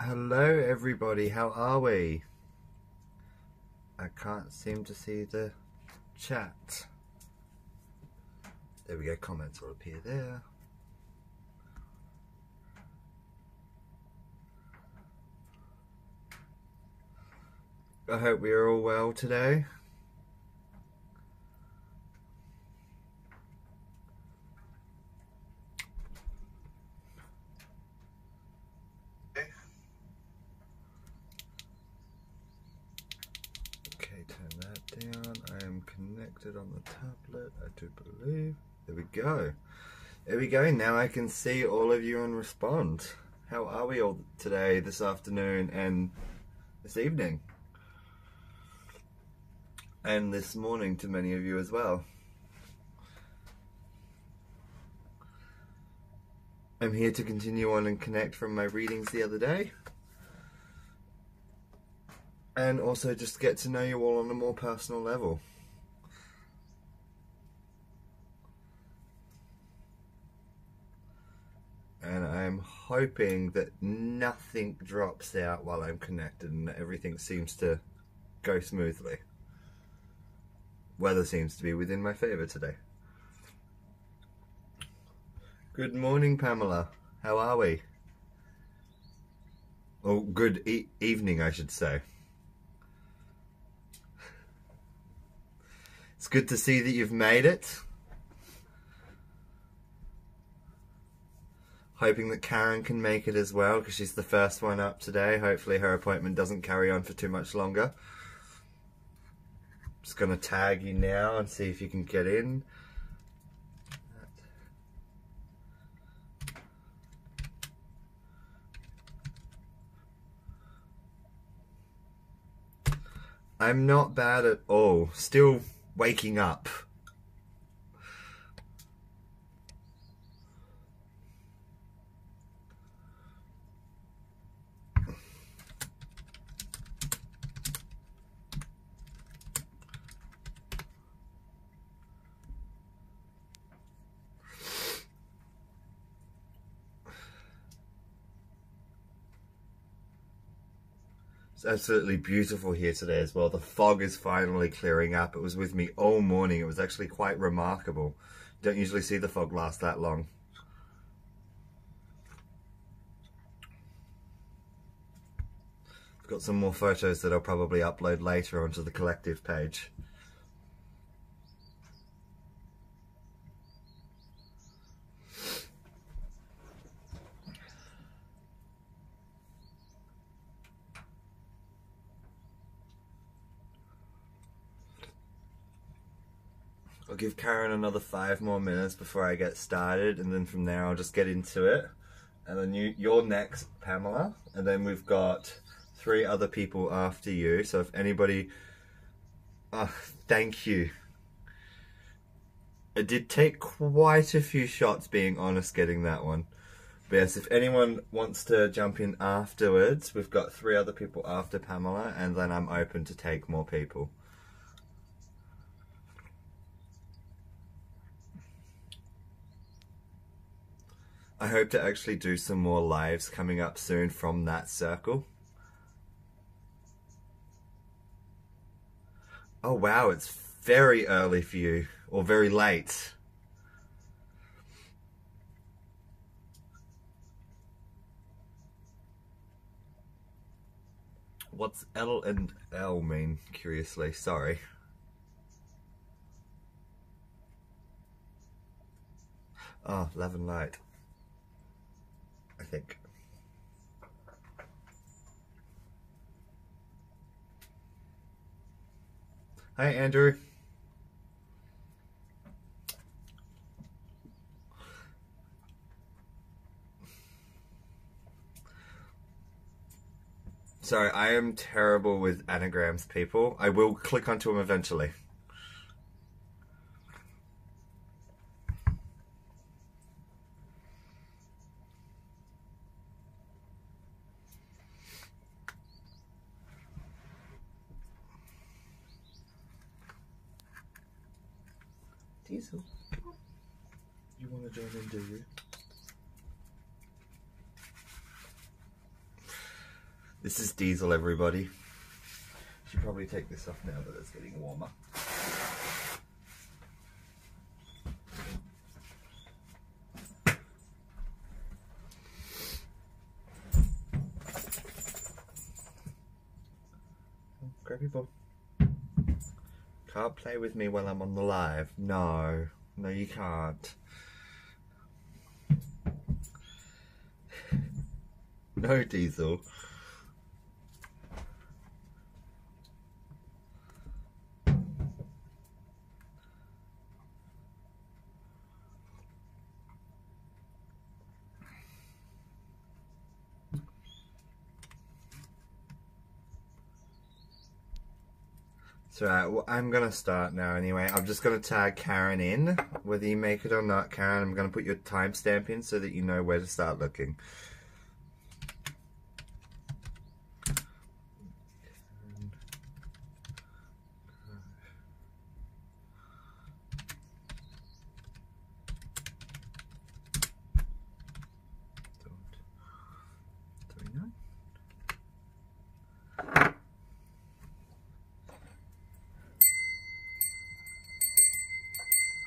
Hello everybody, how are we? I can't seem to see the chat. There we go, comments will appear there. I hope we are all well today. Okay, turn that down. I am connected on the tablet, I do believe. There we go. There we go, now I can see all of you and respond. How are we all today, this afternoon, and this evening? And this morning to many of you as well. I'm here to continue on and connect from my readings the other day. And also just get to know you all on a more personal level. And I'm hoping that nothing drops out while I'm connected and that everything seems to go smoothly. Weather seems to be within my favour today. Good morning, Pamela. How are we? Oh, good evening, I should say. It's good to see that you've made it. Hoping that Karen can make it as well, because she's the first one up today. Hopefully her appointment doesn't carry on for too much longer. Just going to tag you now and see if you can get in. I'm not bad at all. Still waking up. It's absolutely beautiful here today as well. The fog is finally clearing up. It was with me all morning. It was actually quite remarkable. Don't usually see the fog last that long. I've got some more photos that I'll probably upload later onto the collective page. I'll give Karen another 5 more minutes before I get started, and then from there I'll just get into it. And then you're next, Pamela, and then we've got 3 other people after you. So if anybody, thank you. It did take quite a few shots, being honest, getting that one. But yes, if anyone wants to jump in afterwards, we've got 3 other people after Pamela, and then I'm open to take more people. I hope to actually do some more lives coming up soon from that circle. Oh wow, it's very early for you, or very late. What's L and L mean, curiously? Sorry. Oh, love and light, I think. Hi, Andrew. Sorry, I am terrible with anagrams, people. I will click onto them eventually. Diesel, you want to join in, do you? This is Diesel, everybody. Should probably take this off now that it's getting warmer. Grab your ball. Can't play with me while I'm on the live. No, no you can't. No, Diesel. So well, I'm gonna start now anyway. I'm just gonna tag Karen in, whether you make it or not, Karen. I'm gonna put your timestamp in so that you know where to start looking.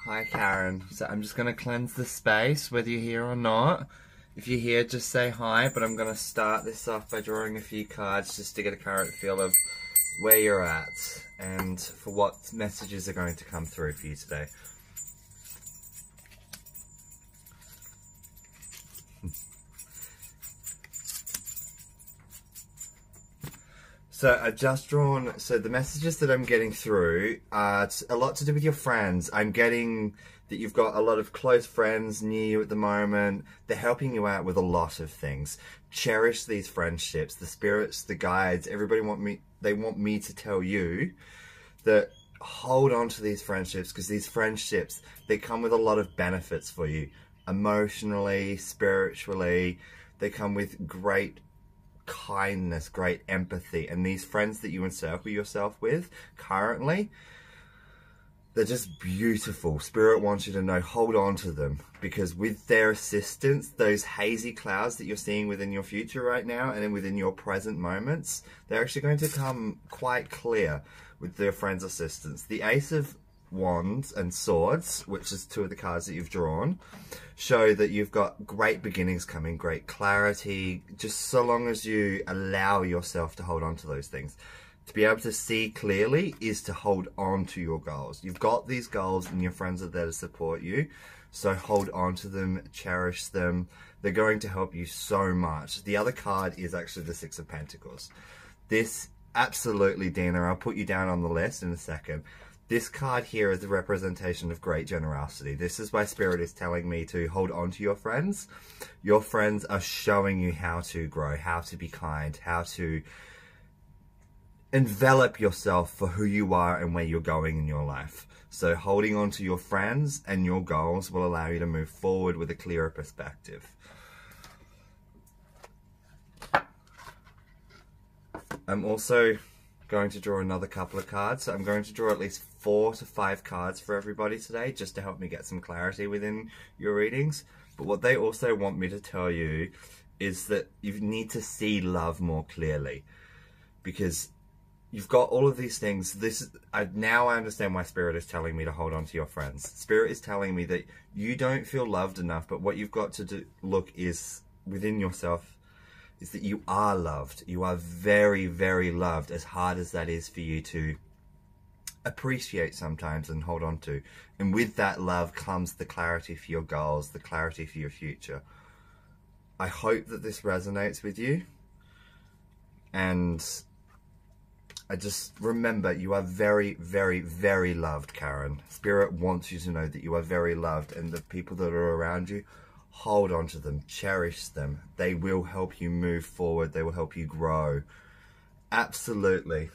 Hi Karen, so I'm just going to cleanse the space whether you're here or not. If you're here just say hi, but I'm going to start this off by drawing a few cards just to get a current feel of where you're at and for what messages are going to come through for you today. So I've just drawn, so the messages that I'm getting through are a lot to do with your friends. I'm getting that you've got a lot of close friends near you at the moment. They're helping you out with a lot of things. Cherish these friendships, the spirits, the guides, everybody they want me to tell you that hold on to these friendships, because these friendships, they come with a lot of benefits for you. Emotionally, spiritually, they come with great kindness, great empathy, and these friends that you encircle yourself with currently, they're just beautiful. Spirit wants you to know, hold on to them, because with their assistance, those hazy clouds that you're seeing within your future right now and then within your present moments, they're actually going to come quite clear with their friends' assistance. The Ace of Wands and Swords, which is two of the cards that you've drawn, show that you've got great beginnings coming, great clarity, just so long as you allow yourself to hold on to those things. To be able to see clearly is to hold on to your goals. You've got these goals and your friends are there to support you, so hold on to them, cherish them. They're going to help you so much. The other card is actually the Six of Pentacles. This, absolutely, Dina, I'll put you down on the list in a second. This card here is the representation of great generosity. This is why Spirit is telling me to hold on to your friends. Your friends are showing you how to grow, how to be kind, how to envelop yourself for who you are and where you're going in your life. So holding on to your friends and your goals will allow you to move forward with a clearer perspective. I'm also going to draw another couple of cards. So I'm going to draw at least 4 to 5 cards for everybody today, just to help me get some clarity within your readings. But what they also want me to tell you is that you need to see love more clearly, because you've got all of these things. Now I understand why Spirit is telling me to hold on to your friends. Spirit is telling me that you don't feel loved enough, but what you've got to do, look, is within yourself, is that you are loved. You are very, very loved, as hard as that is for you to appreciate sometimes and hold on to. And with that love comes the clarity for your goals, the clarity for your future. I hope that this resonates with you. And I just remember, you are very, very, very loved, Karen. Spirit wants you to know that you are very loved, and the people that are around you, hold on to them, cherish them. They will help you move forward. They will help you grow. Absolutely.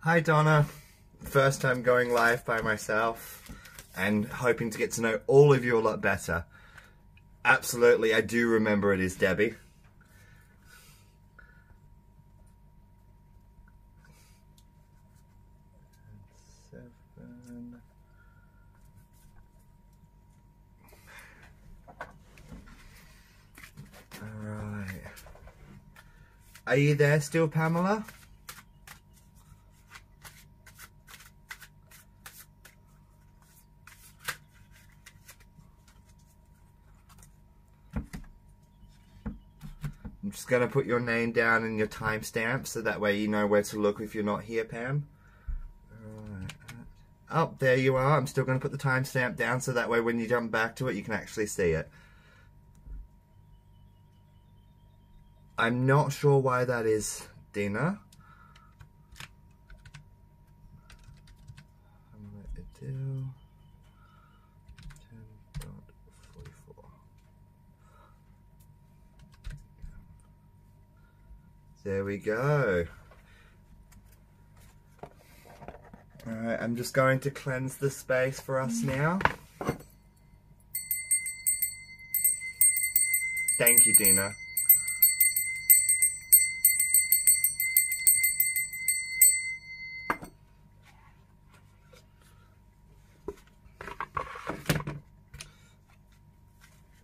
Hi Donna, first time going live by myself and hoping to get to know all of you a lot better. Absolutely, I do remember it is Debbie. Alright. Are you there still, Pamela? I'm just going to put your name down and your timestamp so that way you know where to look if you're not here, Pam. Alright. Oh, there you are. I'm still going to put the timestamp down so that way when you jump back to it you can actually see it. I'm not sure why that is, Dina. Adele 10.44. There we go. Alright, I'm just going to cleanse the space for us now. Thank you, Dina.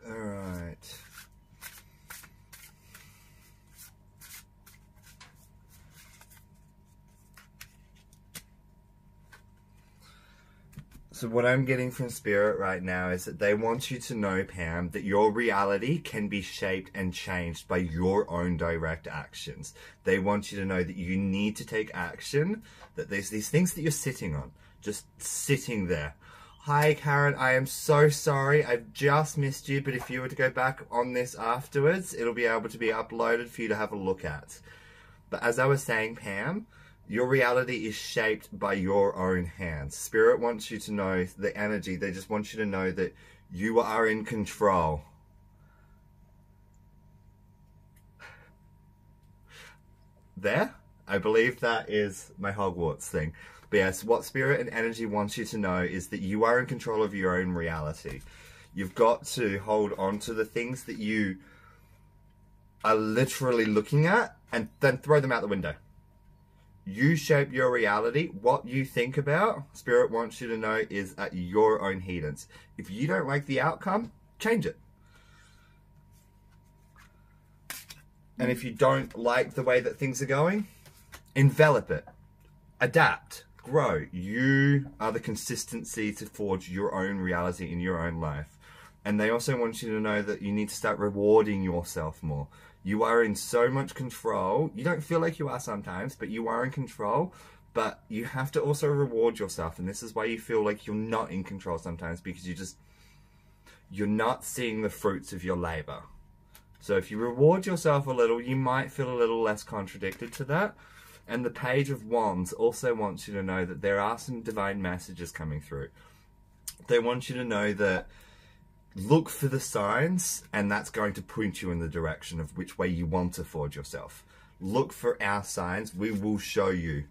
Alright. So what I'm getting from Spirit right now is that they want you to know, Pam, that your reality can be shaped and changed by your own direct actions. They want you to know that you need to take action, that there's these things that you're sitting on, just sitting there. Hi Karen, I am so sorry, I've just missed you, but if you were to go back on this afterwards, it'll be able to be uploaded for you to have a look at. But as I was saying, Pam, your reality is shaped by your own hands. Spirit wants you to know the energy. They just want you to know that you are in control. There? I believe that is my Hogwarts thing. But yes, what Spirit and energy wants you to know is that you are in control of your own reality. You've got to hold on to the things that you are literally looking at and then throw them out the window. You shape your reality. What you think about, Spirit wants you to know, is at your own hedons. If you don't like the outcome, change it. And if you don't like the way that things are going, envelop it. Adapt. Grow. You are the consistency to forge your own reality in your own life. And they also want you to know that you need to start rewarding yourself more. You are in so much control. You don't feel like you are sometimes, but you are in control. But you have to also reward yourself. And this is why you feel like you're not in control sometimes, because you're not seeing the fruits of your labor. So if you reward yourself a little, you might feel a little less contradicted to that. And the Page of Wands also wants you to know that there are some divine messages coming through. They want you to know that look for the signs, and that's going to point you in the direction of which way you want to forge yourself. Look for our signs, we will show you.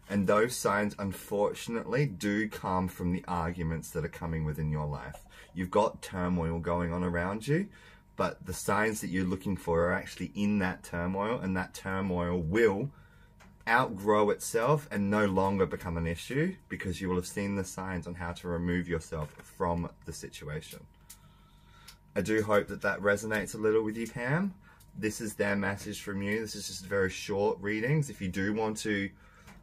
And those signs, unfortunately, do come from the arguments that are coming within your life. You've got turmoil going on around you, but the signs that you're looking for are actually in that turmoil, and that turmoil will outgrow itself and no longer become an issue because you will have seen the signs on how to remove yourself from the situation. I do hope that that resonates a little with you, Pam. This is their message from you. This is just very short readings. If you do want to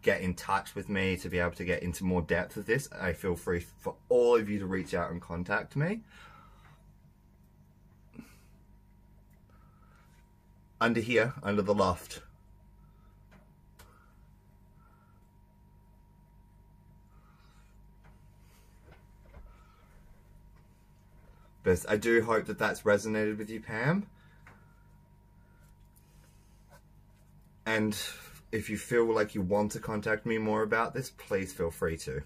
get in touch with me to be able to get into more depth of this, I feel free for all of you to reach out and contact me. Under here, under the loft. But I do hope that that's resonated with you, Pam. And if you feel like you want to contact me more about this, please feel free to.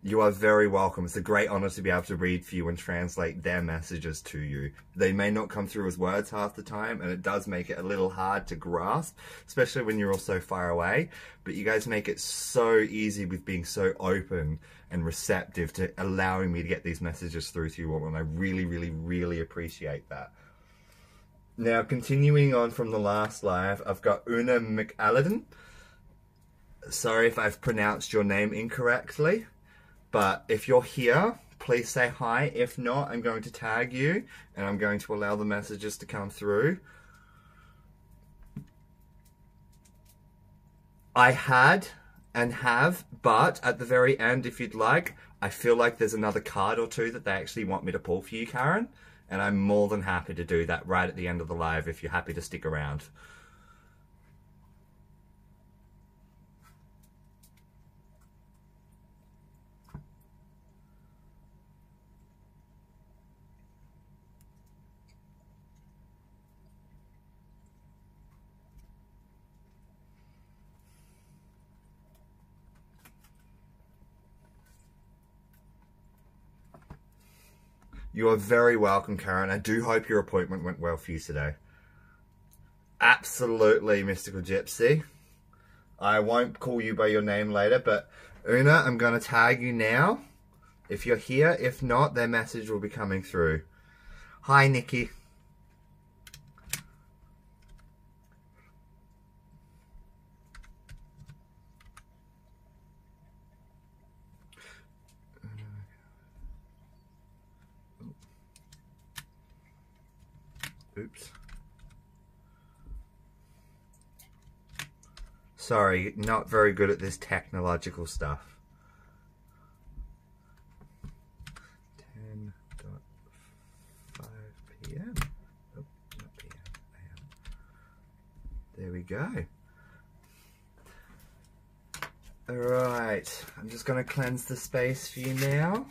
You are very welcome. It's a great honor to be able to read for you and translate their messages to you. They may not come through as words half the time, and it does make it a little hard to grasp, especially when you're all so far away. But you guys make it so easy with being so open and receptive to allowing me to get these messages through to you all, and I really, really, really appreciate that. Now, continuing on from the last live, I've got Una McAlladin. Sorry if I've pronounced your name incorrectly. But if you're here, please say hi. If not, I'm going to tag you and I'm going to allow the messages to come through. I had and have, but at the very end, if you'd like, I feel like there's another card or two that they actually want me to pull for you, Karen. And I'm more than happy to do that right at the end of the live if you're happy to stick around. You are very welcome, Karen. I do hope your appointment went well for you today. Absolutely, Mystical Gypsy. I won't call you by your name later, but Una, I'm going to tag you now. If you're here, if not, their message will be coming through. Hi, Nikki. Oops. Sorry, not very good at this technological stuff. 10:05 p.m. Oh, not p.m. a.m. There we go. Alright, I'm just going to cleanse the space for you now.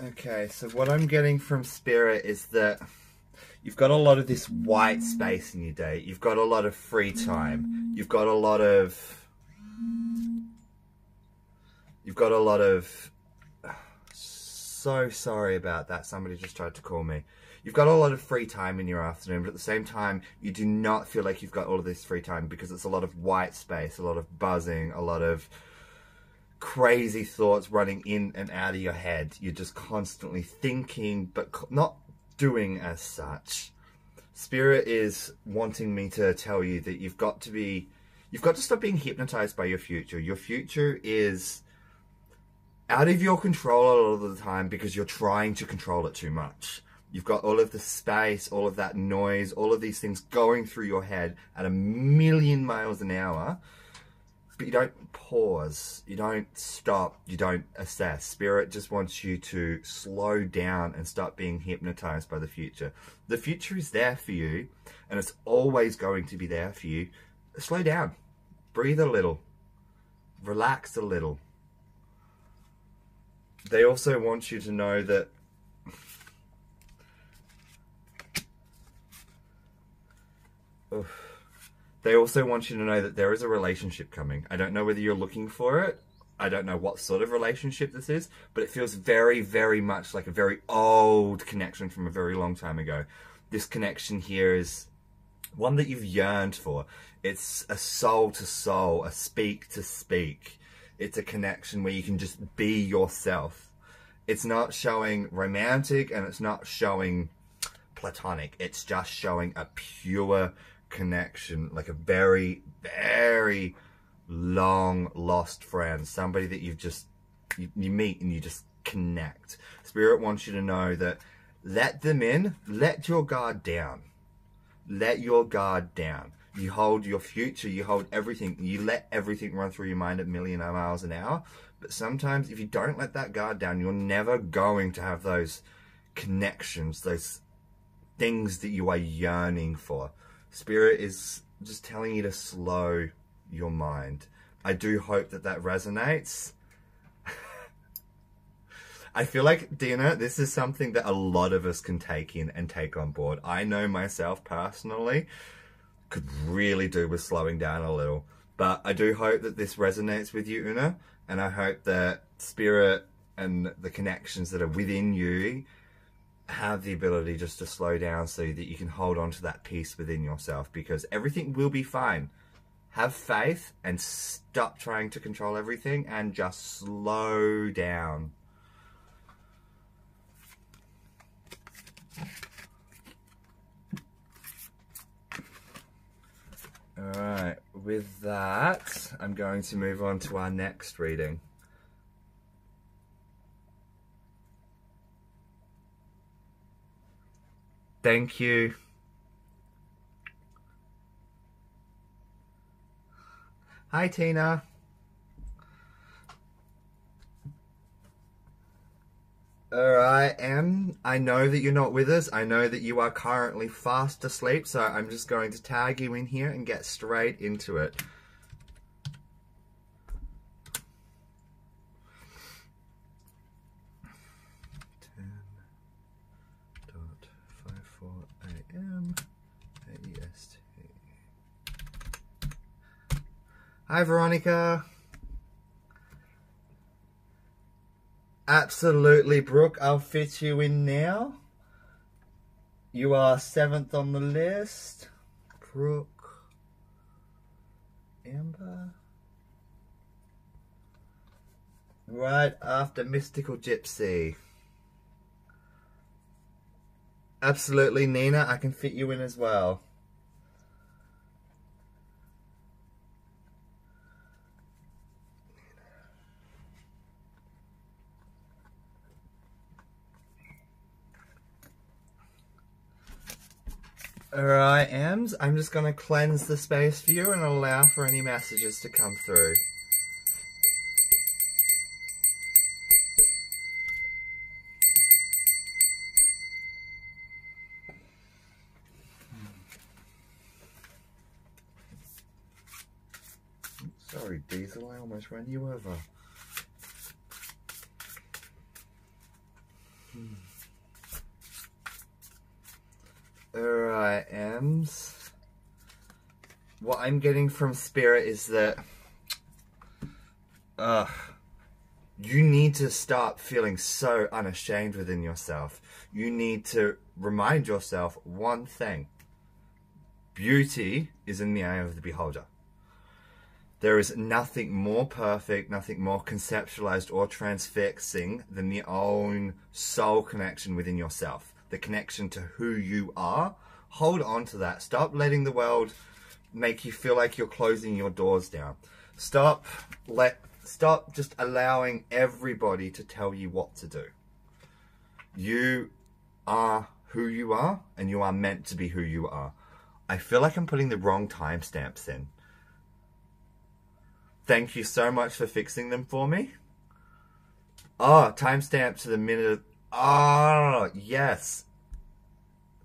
Okay, so what I'm getting from Spirit is that you've got a lot of this white space in your day. You've got a lot of free time. You've got a lot of... So sorry about that. Somebody just tried to call me. You've got a lot of free time in your afternoon, but at the same time, you do not feel like you've got all of this free time because it's a lot of white space, a lot of buzzing, a lot of crazy thoughts running in and out of your head. You're just constantly thinking, but not doing as such. Spirit is wanting me to tell you that you've got to stop being hypnotized by your future. Your future is out of your control a lot of the time because you're trying to control it too much. You've got all of the space, all of that noise, all of these things going through your head at 1,000,000 miles an hour, but you don't pause, you don't stop, you don't assess. Spirit just wants you to slow down and stop being hypnotized by the future. The future is there for you, and it's always going to be there for you. Slow down, breathe a little, relax a little. They also want you to know that they also want you to know that there is a relationship coming. I don't know whether you're looking for it. I don't know what sort of relationship this is, but it feels very, very much like a very old connection from a very long time ago. This connection here is one that you've yearned for. It's a soul to soul, a speak to speak. It's a connection where you can just be yourself. It's not showing romantic and it's not showing platonic. It's just showing a pure connection, like a very, very long lost friend, somebody that you meet and you just connect. Spirit wants you to know that let them in, let your guard down. Let your guard down. You hold your future, you hold everything, you let everything run through your mind at 1,000,000 miles an hour. But sometimes if you don't let that guard down, you're never going to have those connections, those things that you are yearning for. Spirit is just telling you to slow your mind. I do hope that that resonates. I feel like, Dina, this is something that a lot of us can take in and take on board. I know myself personally could really do with slowing down a little. But I do hope that this resonates with you, Una. And I hope that spirit and the connections that are within you have the ability just to slow down so that you can hold on to that peace within yourself, because everything will be fine. Have faith and stop trying to control everything and just slow down. Alright, with that, I'm going to move on to our next reading. Thank you. Hi, Tina. Alright, Em, I know that you're not with us. I know that you are currently fast asleep, so I'm just going to tag you in here and get straight into it. AM AEST. Hi, Veronica. Absolutely, Brooke. I'll fit you in now. You are 7th on the list. Brooke. Amber. Right after Mystical Gypsy. Absolutely, Nina. I can fit you in as well. Alright, Ems, I'm just going to cleanse the space for you and allow for any messages to come through. Sorry, Diesel, I almost ran you over. Alright, Ems. What I'm getting from Spirit is that you need to start feeling so unashamed within yourself. You need to remind yourself one thing. Beauty is in the eye of the beholder. There is nothing more perfect, nothing more conceptualized or transfixing than your own soul connection within yourself. The connection to who you are. Hold on to that. Stop letting the world make you feel like you're closing your doors down. Stop just allowing everybody to tell you what to do. You are who you are, and you are meant to be who you are. I feel like I'm putting the wrong timestamps in. Thank you so much for fixing them for me. Oh, timestamp to the minute. Oh, yes.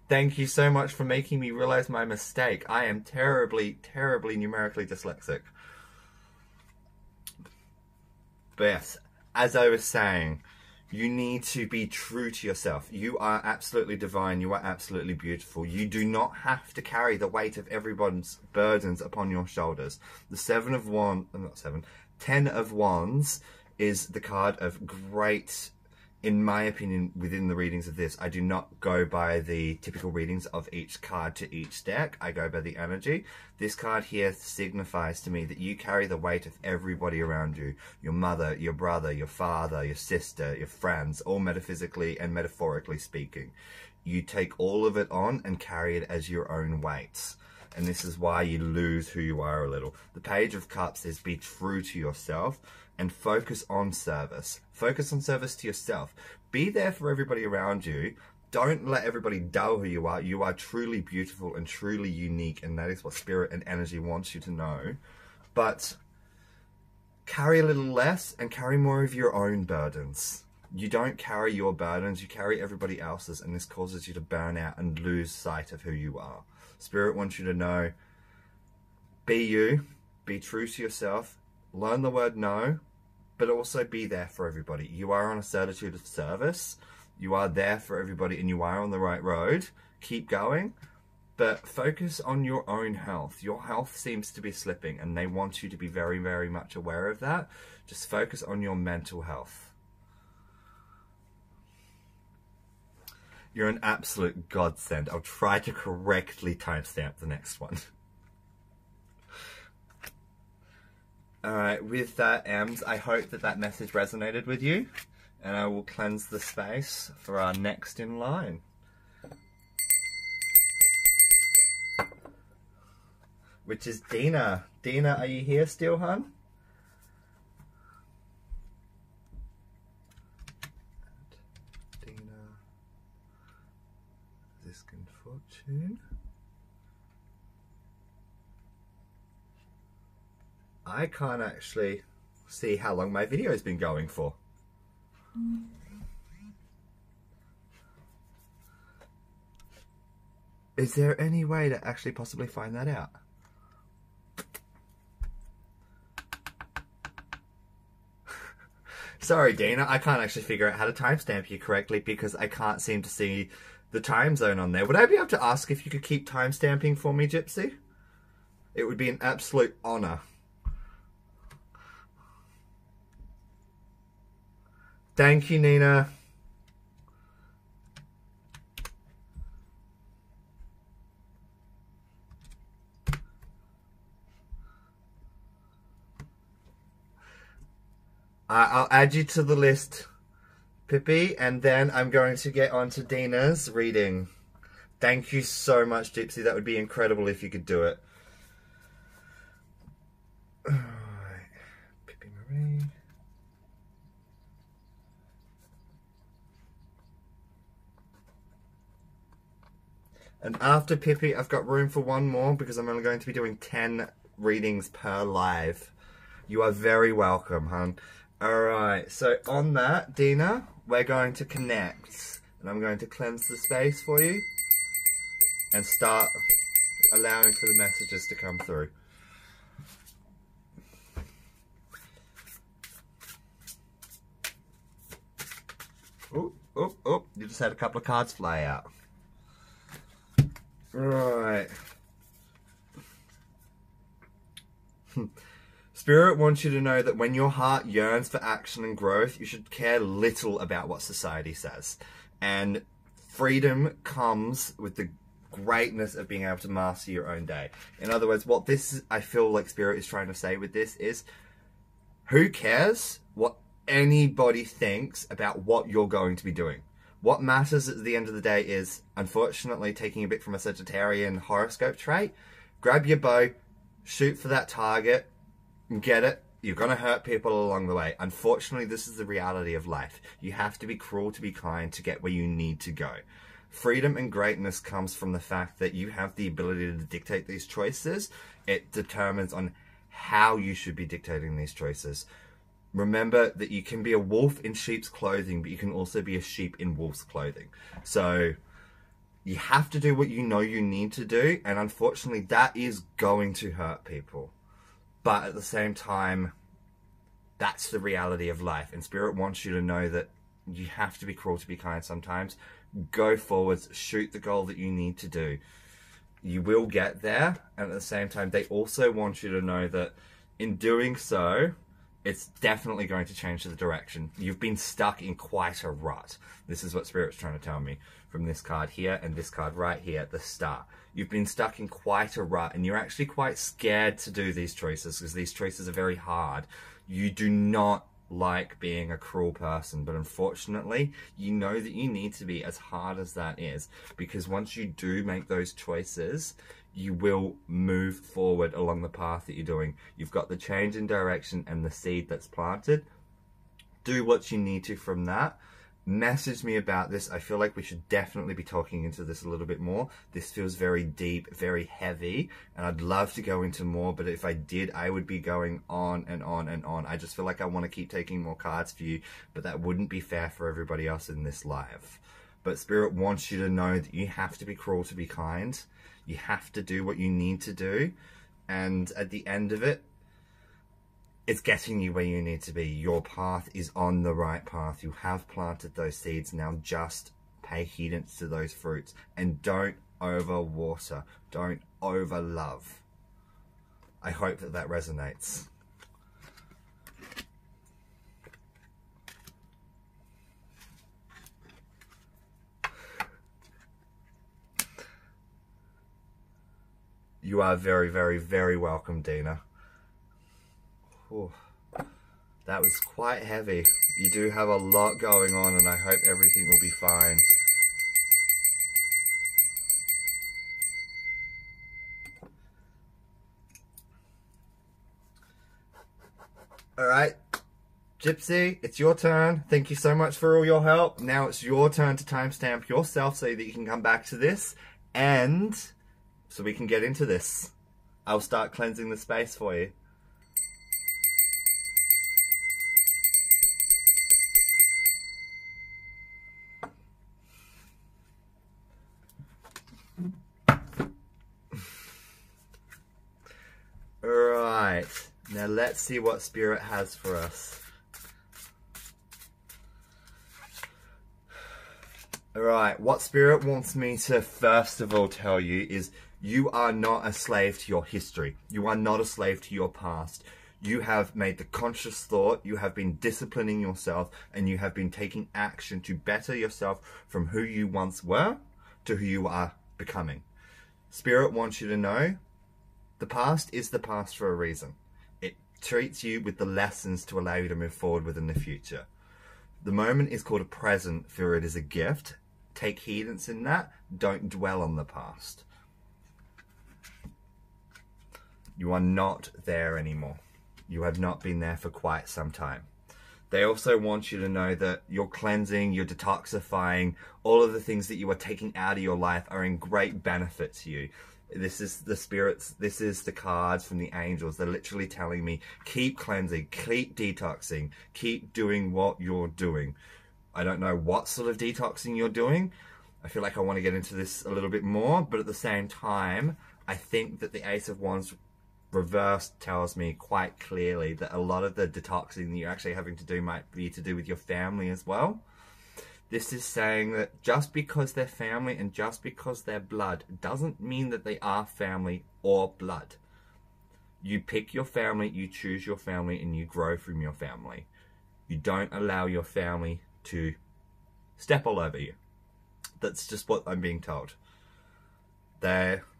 Thank you so much for making me realize my mistake. I am terribly, terribly numerically dyslexic. But yes, as I was saying, you need to be true to yourself. You are absolutely divine. You are absolutely beautiful. You do not have to carry the weight of everyone's burdens upon your shoulders. The 10 of Wands is the card of great, in my opinion, within the readings of this. I do not go by the typical readings of each card to each deck. I go by the energy. This card here signifies to me that you carry the weight of everybody around you. Your mother, your brother, your father, your sister, your friends, all metaphysically and metaphorically speaking. You take all of it on and carry it as your own weights. And this is why you lose who you are a little. The Page of Cups is be true to yourself and focus on service. Focus on service to yourself. Be there for everybody around you. Don't let everybody dull who you are. You are truly beautiful and truly unique, and that is what Spirit and Energy wants you to know. But carry a little less and carry more of your own burdens. You don't carry your burdens, you carry everybody else's, and this causes you to burn out and lose sight of who you are. Spirit wants you to know, be you, be true to yourself, learn the word no, but also be there for everybody. You are on a certitude of service. You are there for everybody and you are on the right road. Keep going, but focus on your own health. Your health seems to be slipping and they want you to be very, very much aware of that. Just focus on your mental health. You're an absolute godsend. I'll try to correctly timestamp the next one. Alright, with that, Ems, I hope that that message resonated with you. And I will cleanse the space for our next in line. Which is Dina. Dina, are you here still, hun? Dina. Ziskin Fortune. I can't actually see how long my video has been going for. Is there any way to actually possibly find that out? Sorry, Dana, I can't actually figure out how to timestamp you correctly because I can't seem to see the time zone on there. Would I be able to ask if you could keep timestamping for me, Gypsy? It would be an absolute honor. Thank you, Nina. I'll add you to the list, Pippi, and then I'm going to get on to Dina's reading. Thank you so much, Gypsy. That would be incredible if you could do it. Alright, Pippi Marie. And after Pippi, I've got room for one more because I'm only going to be doing 10 readings per live. You are very welcome, hon. Alright, so on that, Dina, we're going to connect. And I'm going to cleanse the space for you. And start allowing for the messages to come through. Oh, oh, oh, you just had a couple of cards fly out. Right. Spirit wants you to know that when your heart yearns for action and growth, you should care little about what society says. And freedom comes with the greatness of being able to master your own day. In other words, what this, I feel like Spirit is trying to say with this is, who cares what anybody thinks about what you're going to be doing? What matters at the end of the day is, unfortunately, taking a bit from a Sagittarian horoscope trait, grab your bow, shoot for that target, and get it. You're going to hurt people along the way. Unfortunately, this is the reality of life. You have to be cruel to be kind to get where you need to go. Freedom and greatness comes from the fact that you have the ability to dictate these choices. It determines on how you should be dictating these choices. Remember that you can be a wolf in sheep's clothing, but you can also be a sheep in wolf's clothing. So you have to do what you know you need to do, and unfortunately that is going to hurt people. But at the same time, that's the reality of life, and Spirit wants you to know that you have to be cruel to be kind sometimes. Go forwards, shoot the goal that you need to do. You will get there, and at the same time, they also want you to know that in doing so, it's definitely going to change the direction. You've been stuck in quite a rut. This is what Spirit's trying to tell me from this card here and this card right here at the start. You've been stuck in quite a rut and you're actually quite scared to do these choices because these choices are very hard. You do not like being a cruel person, but unfortunately, you know that you need to be, as hard as that is, because once you do make those choices, you will move forward along the path that you're doing. You've got the change in direction and the seed that's planted. Do what you need to from that. Message me about this. I feel like we should definitely be talking into this a little bit more. This feels very deep, very heavy, and I'd love to go into more, but if I did, I would be going on and on and on. I just feel like I want to keep taking more cards for you, but that wouldn't be fair for everybody else in this live. But Spirit wants you to know that you have to be cruel to be kind. You have to do what you need to do, and at the end of it, it's getting you where you need to be. Your path is on the right path. You have planted those seeds. Now just pay heed to those fruits and don't overwater. Don't overlove. I hope that resonates. You are very, very, very welcome, Dina. Ooh, that was quite heavy. You do have a lot going on, and I hope everything will be fine. Alright, Gypsy, it's your turn. Thank you so much for all your help. Now it's your turn to timestamp yourself so that you can come back to this, and so we can get into this. I'll start cleansing the space for you. Right, now let's see what Spirit has for us. Alright, what Spirit wants me to first of all tell you is you are not a slave to your history. You are not a slave to your past. You have made the conscious thought, you have been disciplining yourself, and you have been taking action to better yourself from who you once were to who you are becoming. Spirit wants you to know the past is the past for a reason. It treats you with the lessons to allow you to move forward within the future. The moment is called a present, for it is a gift. Take heedance in that. Don't dwell on the past. You are not there anymore. You have not been there for quite some time. They also want you to know that your cleansing, your detoxifying, all of the things that you are taking out of your life are in great benefit to you. This is the spirits, this is the cards from the angels. They're literally telling me, keep cleansing, keep detoxing, keep doing what you're doing. I don't know what sort of detoxing you're doing. I feel like I want to get into this a little bit more, but at the same time, I think that the Ace of Wands reversed tells me quite clearly that a lot of the detoxing that you're actually having to do might be to do with your family as well. This is saying that just because they're family and just because they're blood doesn't mean that they are family or blood. You pick your family, you choose your family, and you grow from your family. You don't allow your family to step all over you. That's just what I'm being told.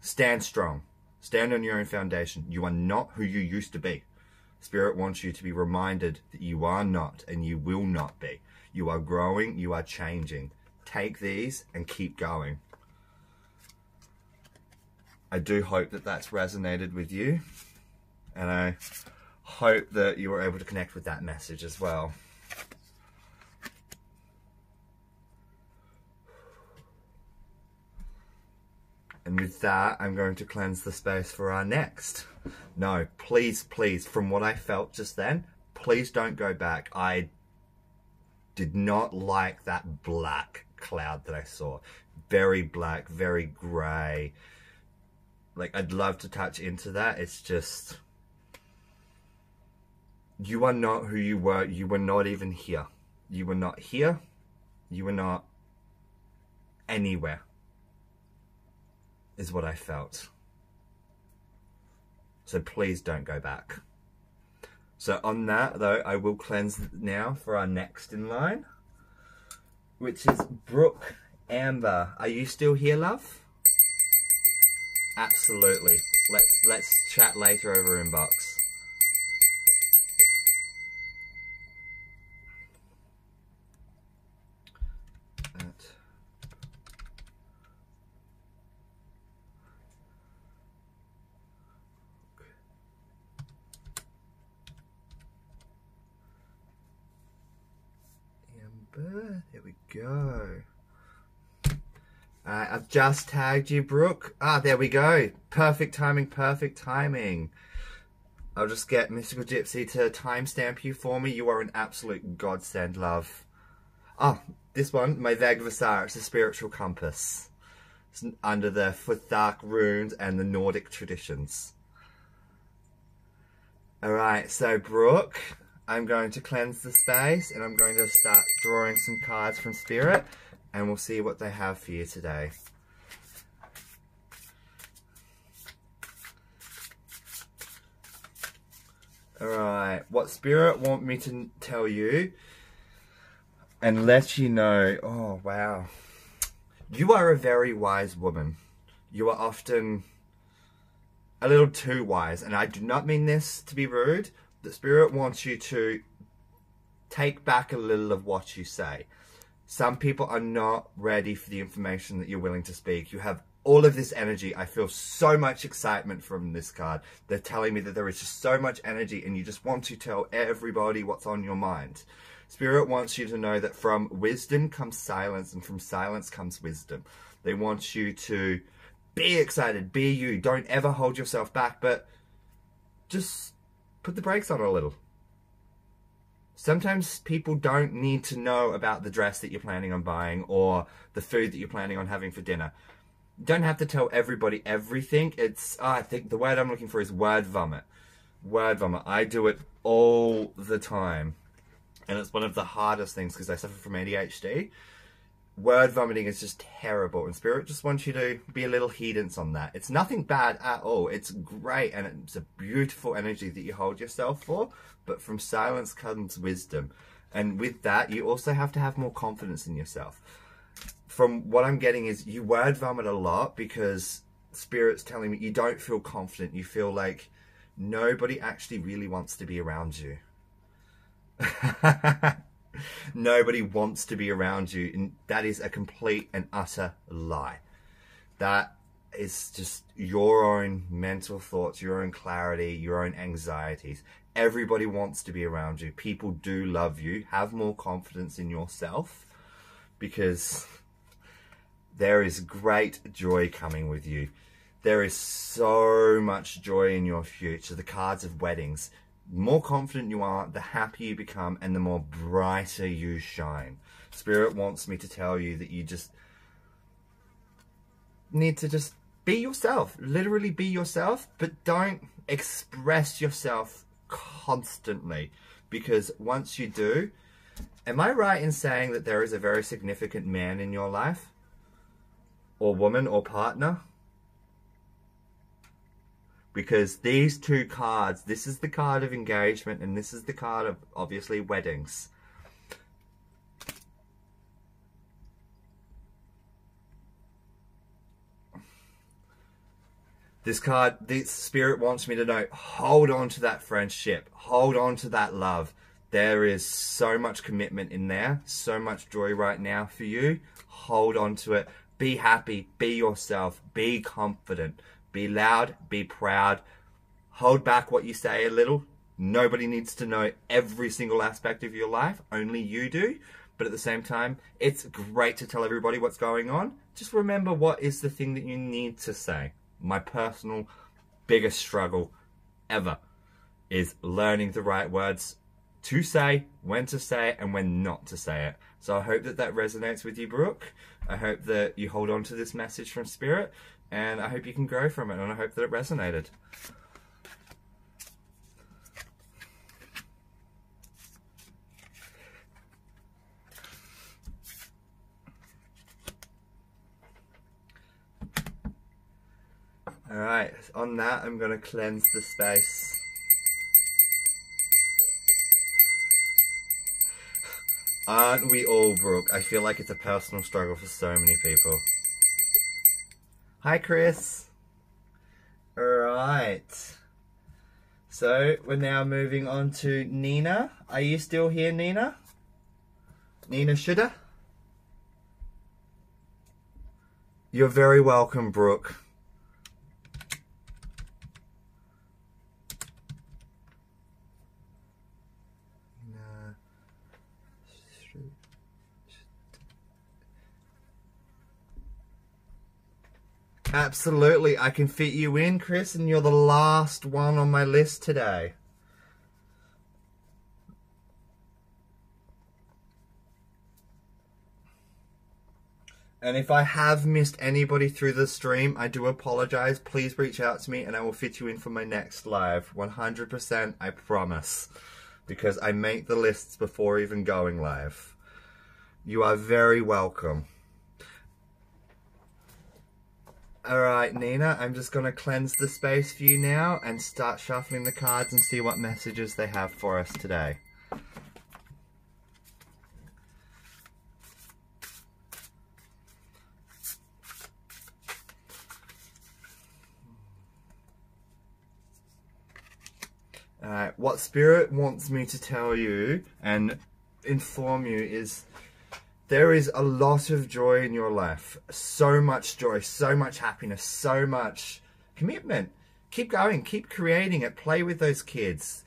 Stand strong. Stand on your own foundation. You are not who you used to be. Spirit wants you to be reminded that you are not and you will not be. You are growing, you are changing. Take these and keep going. I do hope that that's resonated with you. And I hope that you were able to connect with that message as well. And with that, I'm going to cleanse the space for our next. No, please, please, from what I felt just then, please don't go back. I did not like that black cloud that I saw. Very black, very grey. Like, I'd love to touch into that. It's just, you are not who you were. You were not even here. You were not here. You were not anywhere, is what I felt. So please don't go back. So on that, though, I will cleanse now for our next in line, which is Brooke Amber. Are you still here, love? Absolutely. Let's chat later over inbox. There we go. I've just tagged you, Brooke. Ah, there we go. Perfect timing, perfect timing. I'll just get Mystical Gypsy to timestamp you for me. You are an absolute godsend, love. Oh, this one, my Vegvasar. It's a spiritual compass. It's under the Futhark runes and the Nordic traditions. Alright, so Brooke, I'm going to cleanse the space and I'm going to start drawing some cards from Spirit and we'll see what they have for you today. Alright, what Spirit want me to tell you and let you know, oh wow, you are a very wise woman. You are often a little too wise, and I do not mean this to be rude. The Spirit wants you to take back a little of what you say. Some people are not ready for the information that you're willing to speak. You have all of this energy. I feel so much excitement from this card. They're telling me that there is just so much energy and you just want to tell everybody what's on your mind. Spirit wants you to know that from wisdom comes silence and from silence comes wisdom. They want you to be excited, be you. Don't ever hold yourself back, but just put the brakes on a little. Sometimes people don't need to know about the dress that you're planning on buying or the food that you're planning on having for dinner. You don't have to tell everybody everything. I think the word I'm looking for is word vomit. Word vomit. I do it all the time. And it's one of the hardest things because I suffer from ADHD. Word vomiting is just terrible, and Spirit just wants you to be a little hedonist on that. It's nothing bad at all. It's great, and it's a beautiful energy that you hold yourself for, but from silence comes wisdom. And with that, you also have to have more confidence in yourself. From what I'm getting is you word vomit a lot because Spirit's telling me you don't feel confident. You feel like nobody actually really wants to be around you. Nobody wants to be around you, and that is a complete and utter lie. That is just your own mental thoughts, your own clarity, your own anxieties. Everybody wants to be around you. People do love you. Have more confidence in yourself because there is great joy coming with you. There is so much joy in your future. The cards of weddings. The more confident you are, the happier you become and the more brighter you shine. Spirit wants me to tell you that you just need to just be yourself. Literally be yourself, but don't express yourself constantly. Because once you do, am I right in saying that there is a very significant man in your life? Or woman or partner? Because these two cards, this is the card of engagement and this is the card of, obviously, weddings. This card, this Spirit wants me to know, hold on to that friendship. Hold on to that love. There is so much commitment in there. So much joy right now for you. Hold on to it. Be happy. Be yourself. Be confident. Be loud, be proud, hold back what you say a little. Nobody needs to know every single aspect of your life, only you do. But at the same time, it's great to tell everybody what's going on. Just remember what is the thing that you need to say. My personal biggest struggle ever is learning the right words to say, when to say it, and when not to say it. So I hope that that resonates with you, Brooke. I hope that you hold on to this message from Spirit. And I hope you can grow from it, and I hope that it resonated. Alright, on that I'm going to cleanse the space. Aren't we all, Brooke? I feel like it's a personal struggle for so many people. Hi, Chris. Alright. So, we're now moving on to Nina. Are you still here, Nina? Nina Shudder? You're very welcome, Brooke. Absolutely, I can fit you in, Chris, and you're the last one on my list today. And if I have missed anybody through the stream, I do apologize. Please reach out to me and I will fit you in for my next live. 100%, I promise. Because I make the lists before even going live. You are very welcome. Alright, Nina, I'm just going to cleanse the space for you now and start shuffling the cards and see what messages they have for us today. Alright, what Spirit wants me to tell you and inform you is there is a lot of joy in your life. So much joy, so much happiness, so much commitment. Keep going, keep creating it, play with those kids.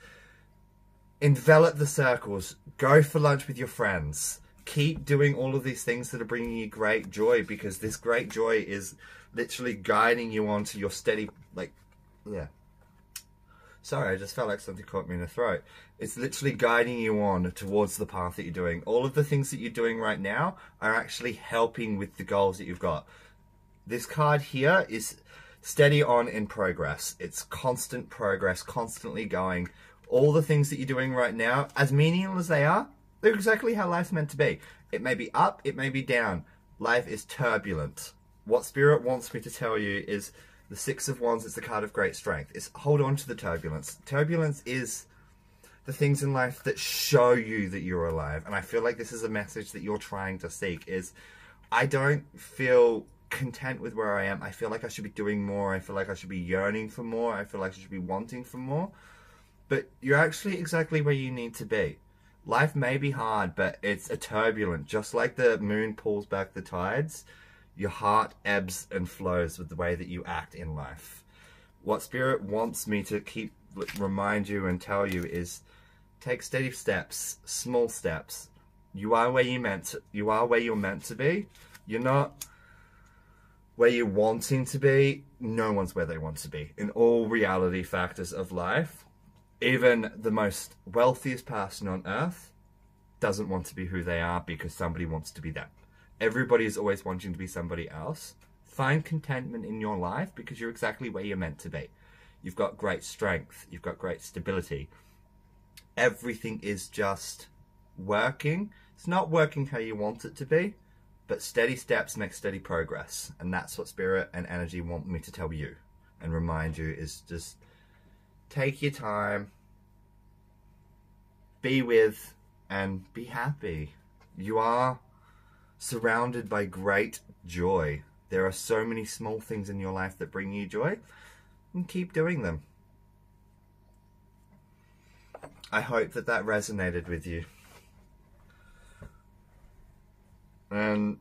Envelop the circles, go for lunch with your friends. Keep doing all of these things that are bringing you great joy, because this great joy is literally guiding you onto your steady, Sorry, I just felt like something caught me in the throat. It's literally guiding you on towards the path that you're doing. All of the things that you're doing right now are actually helping with the goals that you've got. This card here is steady on in progress. It's constant progress, constantly going. All the things that you're doing right now, as menial as they are, they're exactly how life's meant to be. It may be up, it may be down. Life is turbulent. What Spirit wants me to tell you is the Six of Wands is the card of great strength. It's hold on to the turbulence. Turbulence is the things in life that show you that you're alive. And I feel like this is a message that you're trying to seek is, I don't feel content with where I am. I feel like I should be doing more. I feel like I should be yearning for more. I feel like I should be wanting for more. But you're actually exactly where you need to be. Life may be hard, but it's a turbulent. Just like the moon pulls back the tides, your heart ebbs and flows with the way that you act in life. What Spirit wants me to keep remind you and tell you is take steady steps, small steps. You are where you're meant to be. You're not where you're wanting to be. No one's where they want to be. In all reality factors of life, even the most wealthiest person on earth doesn't want to be who they are because somebody wants to be them. Everybody is always wanting to be somebody else. Find contentment in your life because you're exactly where you're meant to be. You've got great strength. You've got great stability. Everything is just working. It's not working how you want it to be, but steady steps make steady progress. And that's what Spirit and energy want me to tell you and remind you is just take your time, be with, and be happy. You are surrounded by great joy. There are so many small things in your life that bring you joy, and keep doing them. I hope that that resonated with you. And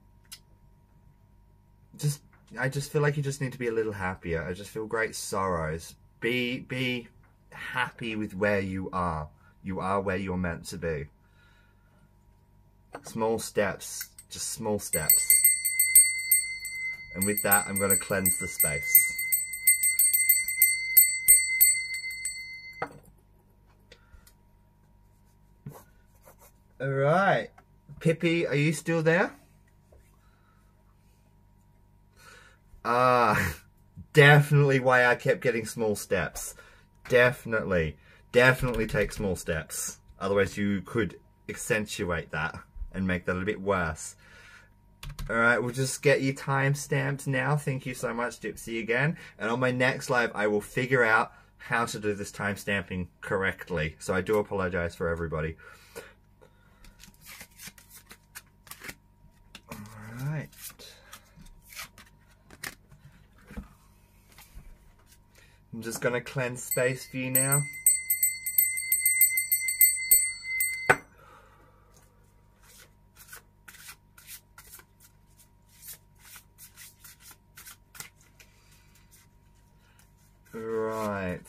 I just feel like you just need to be a little happier. I just feel great sorrows. Be happy with where you are. You are where you're meant to be. Small steps. Just small steps. And with that, I'm going to cleanse the space. Alright. Pippi, are you still there? Definitely why I kept getting small steps. Definitely take small steps. Otherwise you could accentuate that and make that a bit worse. Alright, we'll just get you time stamped now. Thank you so much, Gypsy, again. And on my next live, I will figure out how to do this time stamping correctly. So I do apologize for everybody. Alright. I'm just going to cleanse space for you now. Right.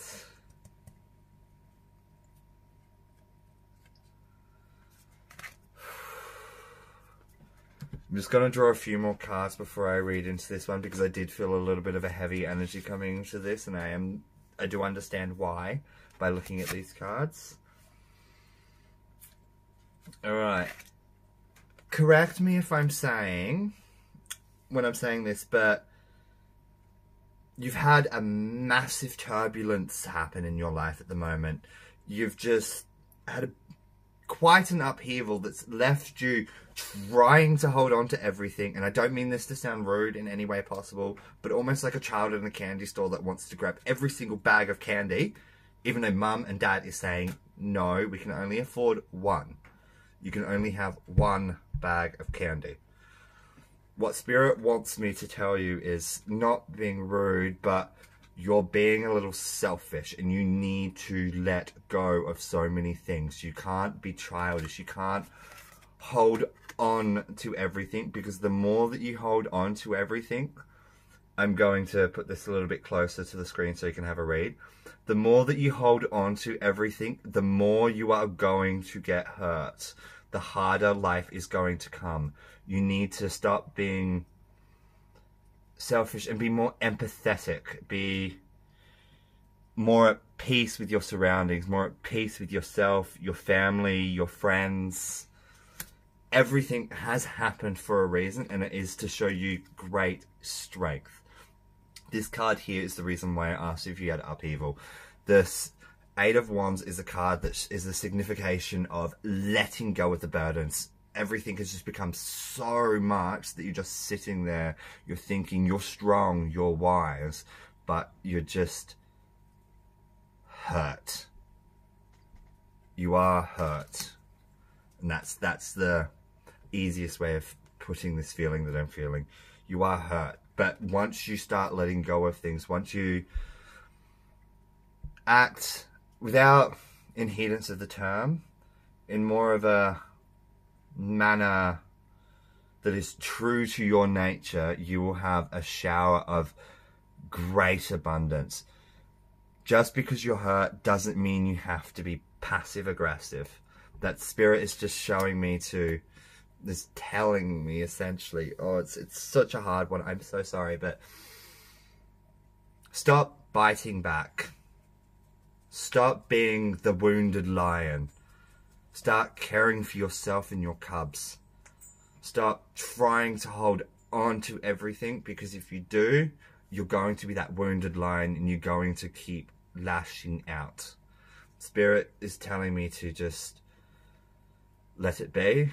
I'm just going to draw a few more cards before I read into this one because I did feel a little bit of a heavy energy coming into this, and I do understand why by looking at these cards. Alright. Correct me if I'm saying when I'm saying this, but you've had a massive turbulence happen in your life at the moment. You've just had quite an upheaval that's left you trying to hold on to everything. And I don't mean this to sound rude in any way possible, but almost like a child in a candy store that wants to grab every single bag of candy, even though mum and dad is saying, no, we can only afford one. You can only have one bag of candy. What Spirit wants me to tell you is not being rude, but you're being a little selfish and you need to let go of so many things. You can't be childish. You can't hold on to everything, because the more that you hold on to everything, I'm going to put this a little bit closer to the screen so you can have a read. The more that you hold on to everything, the more you are going to get hurt. The harder life is going to come. You need to stop being selfish and be more empathetic. Be more at peace with your surroundings, more at peace with yourself, your family, your friends. Everything has happened for a reason, and it is to show you great strength. This card here is the reason why I asked if you had upheaval. This Eight of Wands is a card that is the signification of letting go of the burdens. Everything has just become so much that you're just sitting there, you're thinking you're strong, you're wise, but you're just hurt. You are hurt. And that's the easiest way of putting this feeling that I'm feeling. You are hurt. But once you start letting go of things, once you act without impedance of the term, in more of a manner that is true to your nature, you will have a shower of great abundance. Just because you're hurt doesn't mean you have to be passive aggressive. That Spirit is just showing me to, is telling me essentially, oh, it's such a hard one, I'm so sorry, but stop biting back. Stop being the wounded lion. Start caring for yourself and your cubs. Stop trying to hold on to everything, because if you do, you're going to be that wounded lion and you're going to keep lashing out. Spirit is telling me to just let it be.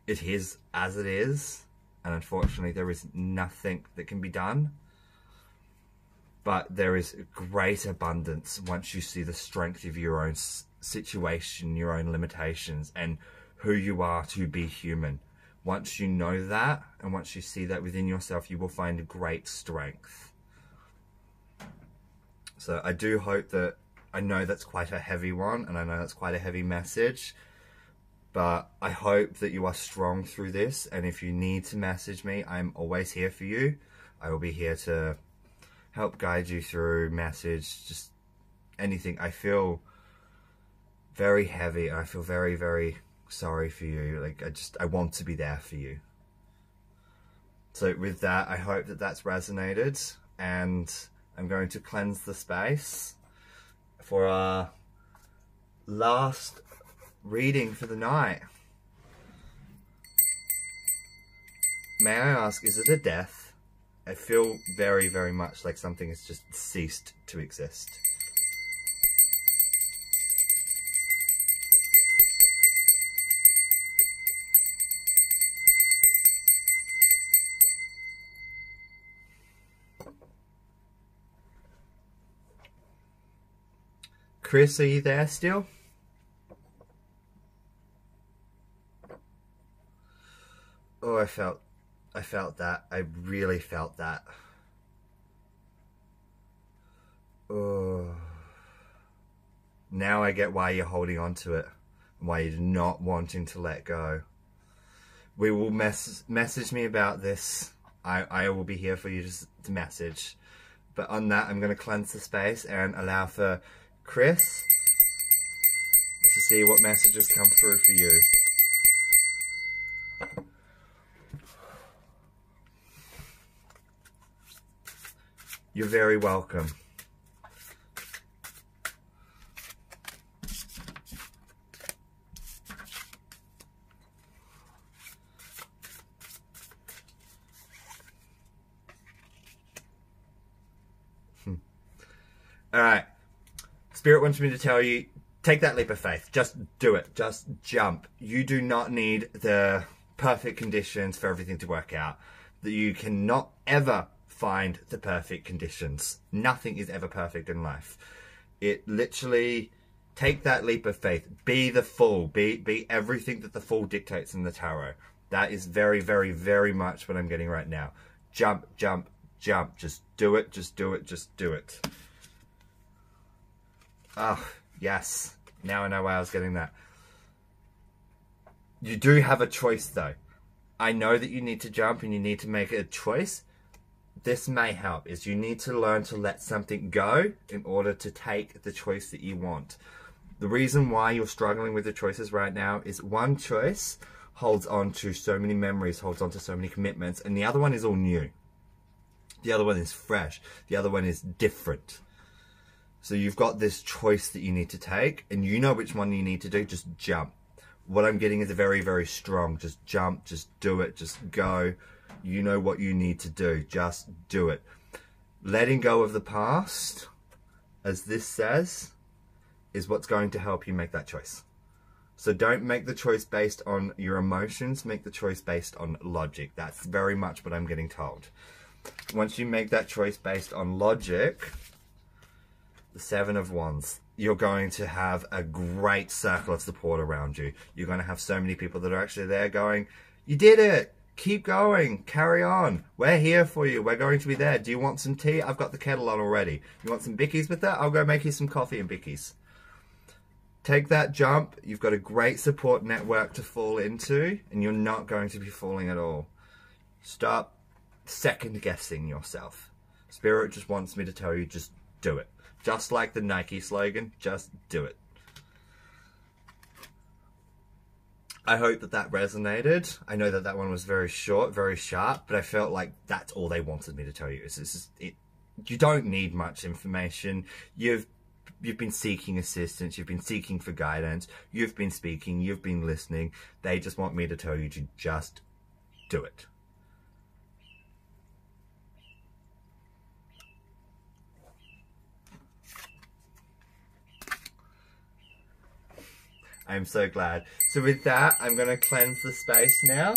It is as it is, and unfortunately there is nothing that can be done. But there is great abundance once you see the strength of your own situation, your own limitations, and who you are to be human. Once you know that, and once you see that within yourself, you will find great strength. So I do hope that, I know that's quite a heavy one, and I know that's quite a heavy message, but I hope that you are strong through this. And if you need to message me, I'm always here for you. I will be here to help guide you through, message, just anything. I feel very heavy, and I feel very, very sorry for you. Like, I want to be there for you. So with that, I hope that that's resonated, and I'm going to cleanse the space for our last reading for the night. May I ask, is it a death? I feel very, very much like something has just ceased to exist. Chris, are you there still? Oh, I felt that. I really felt that. Oh. Now I get why you're holding on to it, and why you're not wanting to let go. We will message me about this. I will be here for you to message. But on that, I'm going to cleanse the space and allow for Chris to see what messages come through for you. You're very welcome. Alright. Spirit wants me to tell you, take that leap of faith. Just do it. Just jump. You do not need the perfect conditions for everything to work out. That you cannot ever find the perfect conditions. Nothing is ever perfect in life. It literally, take that leap of faith. Be the fool. Be everything that the fool dictates in the tarot. That is very, very, very much what I'm getting right now. Jump, jump, jump. Just do it. Just do it. Just do it. Oh, yes. Now I know why I was getting that. You do have a choice, though. I know that you need to jump and you need to make a choice. This may help, is you need to learn to let something go in order to take the choice that you want. The reason why you're struggling with the choices right now is one choice holds on to so many memories, holds on to so many commitments, and the other one is all new. The other one is fresh. The other one is different. So you've got this choice that you need to take, and you know which one you need to do. Just jump. What I'm getting is a very, very strong, just jump, just do it, just go. You know what you need to do. Just do it. Letting go of the past, as this says, is what's going to help you make that choice. So don't make the choice based on your emotions. Make the choice based on logic. That's very much what I'm getting told. Once you make that choice based on logic, the Seven of Wands, you're going to have a great circle of support around you. You're going to have so many people that are actually there going, you did it. Keep going. Carry on. We're here for you. We're going to be there. Do you want some tea? I've got the kettle on already. You want some bickies with that? I'll go make you some coffee and bickies. Take that jump. You've got a great support network to fall into, and you're not going to be falling at all. Stop second guessing yourself. Spirit just wants me to tell you, just do it. Just like the Nike slogan, just do it. I hope that that resonated. I know that that one was very short, very sharp, but I felt like that's all they wanted me to tell you. You don't need much information. You've been seeking assistance. You've been seeking for guidance. You've been speaking. You've been listening. They just want me to tell you to just do it. I'm so glad. So with that, I'm going to cleanse the space now.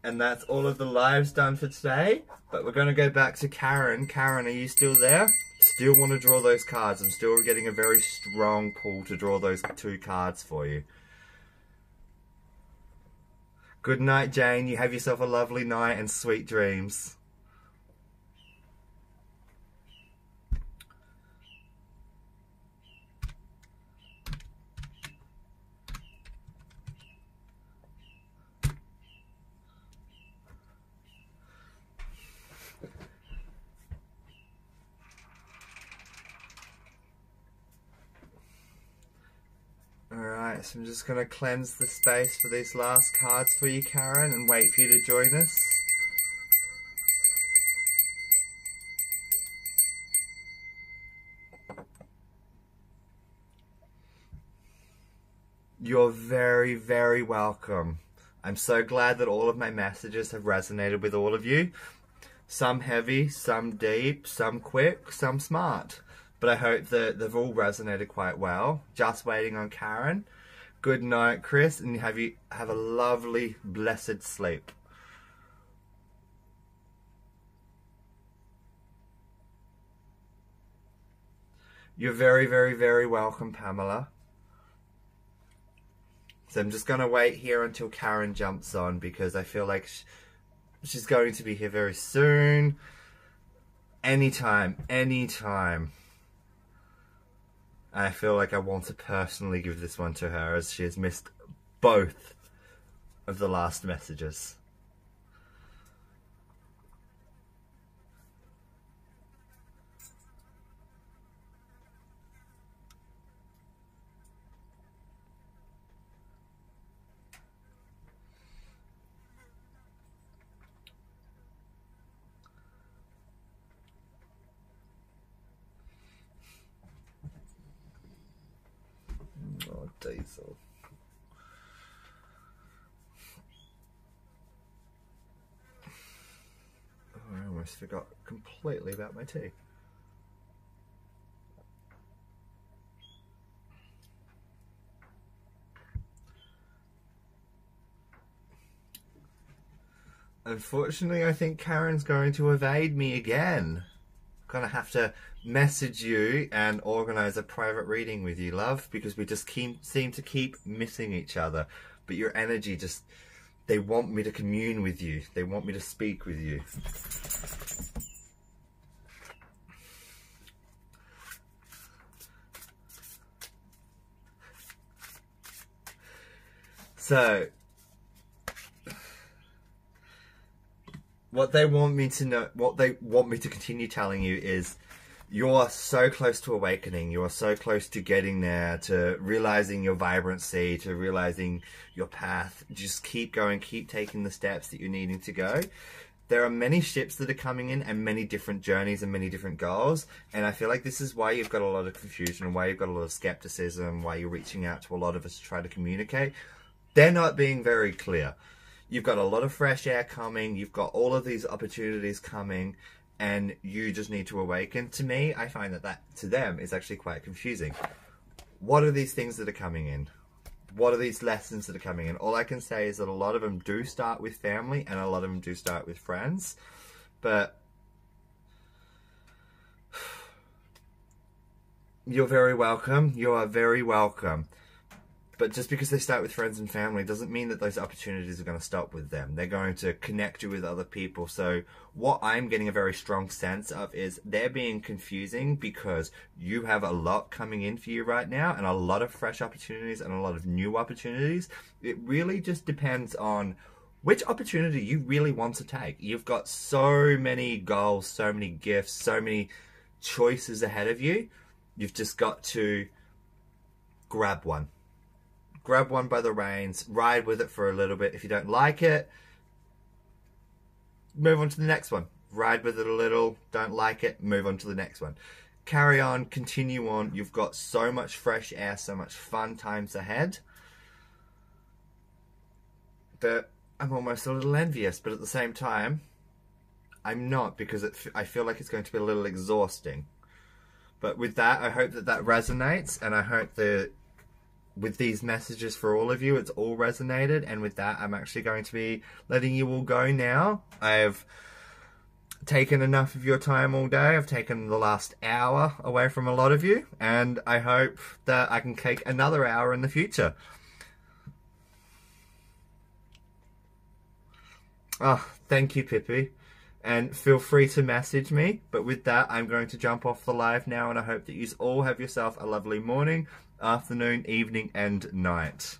And that's all of the lives done for today. But we're going to go back to Karen. Karen, are you still there? Still want to draw those cards. I'm still getting a very strong pull to draw those 2 cards for you. Good night, Jane. You have yourself a lovely night and sweet dreams. Alright, so I'm just going to cleanse the space for these last cards for you, Karen, and wait for you to join us. You're very, very welcome. I'm so glad that all of my messages have resonated with all of you. Some heavy, some deep, some quick, some smart. But I hope that they've all resonated quite well. Just waiting on Karen. Good night, Chris, and have a lovely, blessed sleep. You're very, very, very welcome, Pamela. So I'm just going to wait here until Karen jumps on because I feel like she's going to be here very soon. Anytime, anytime. I feel like I want to personally give this one to her as she has missed both of the last messages. Oh, Diesel. Oh, I almost forgot completely about my tea. Unfortunately, I think Karen's going to evade me again. I'm gonna have to message you and organise a private reading with you, love, because we just seem to keep missing each other. But your energy just... They want me to commune with you. They want me to speak with you. So, what they want me to know, what they want me to continue telling you is, you're so close to awakening. You're so close to getting there, to realizing your vibrancy, to realizing your path. Just keep going, keep taking the steps that you're needing to go. There are many ships that are coming in and many different journeys and many different goals. And I feel like this is why you've got a lot of confusion and why you've got a lot of skepticism, why you're reaching out to a lot of us to try to communicate. They're not being very clear. You've got a lot of fresh air coming. You've got all of these opportunities coming. And you just need to awaken. To me, I find that to them is actually quite confusing. What are these things that are coming in? What are these lessons that are coming in? All I can say is that a lot of them do start with family and a lot of them do start with friends. But you're very welcome. You are very welcome. But just because they start with friends and family doesn't mean that those opportunities are going to stop with them. They're going to connect you with other people. So what I'm getting a very strong sense of is they're being confusing because you have a lot coming in for you right now and a lot of fresh opportunities and a lot of new opportunities. It really just depends on which opportunity you really want to take. You've got so many goals, so many gifts, so many choices ahead of you. You've just got to grab one. Grab one by the reins, ride with it for a little bit. If you don't like it, move on to the next one. Ride with it a little, don't like it, move on to the next one. Carry on, continue on. You've got so much fresh air, so much fun times ahead that I'm almost a little envious, but at the same time, I'm not, because I feel like it's going to be a little exhausting. But with that, I hope that resonates, and I hope that with these messages for all of you, it's all resonated. And with that, I'm actually going to be letting you all go now. I've taken enough of your time all day. I've taken the last hour away from a lot of you, and I hope that I can take another hour in the future. Oh, thank you, Pippi. And feel free to message me. But with that, I'm going to jump off the live now, and I hope that you all have yourself a lovely morning, afternoon, evening, and night.